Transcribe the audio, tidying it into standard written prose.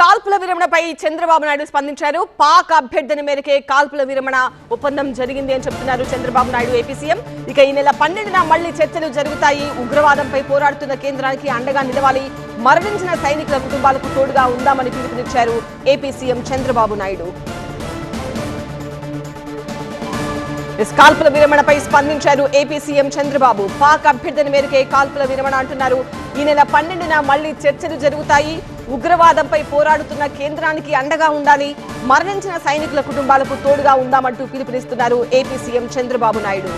కాల్పుల విరమణపై చంద్రబాబు నాయుడు స్పందించారు. పాక్ అభ్యర్థన మేరకే కాల్పుల విరమణ ఒప్పందం జరిగింది అని చెప్తున్నారు చంద్రబాబు నాయుడు ఏపీ సీఎం. ఇక ఈ నెల 12న మళ్లీ చర్చలు జరుగుతాయి. ఉగ్రవాదంపై పోరాడుతున్న కేంద్రానికి అండగా నిలవాలి, మరణించిన సైనికుల కుటుంబాలకు తోడుగా ఉందామని పిలుపునిచ్చారు ఏపీ సీఎం చంద్రబాబు నాయుడు. కాల్పుల విరమణపై స్పందించారు ఏపీ సీఎం చంద్రబాబు. పాక్ అభ్యర్థన మేరకే కాల్పుల విరమణ అంటున్నారు. ఈ నెల 12న మళ్లీ చర్చలు జరుగుతాయి. ఉగ్రవాదంపై పోరాడుతున్న కేంద్రానికి అండగా ఉండాలి, మరణించిన సైనికుల కుటుంబాలకు తోడుగా ఉందామంటూ పిలుపునిస్తున్నారు ఏపీ సీఎం చంద్రబాబు నాయుడు.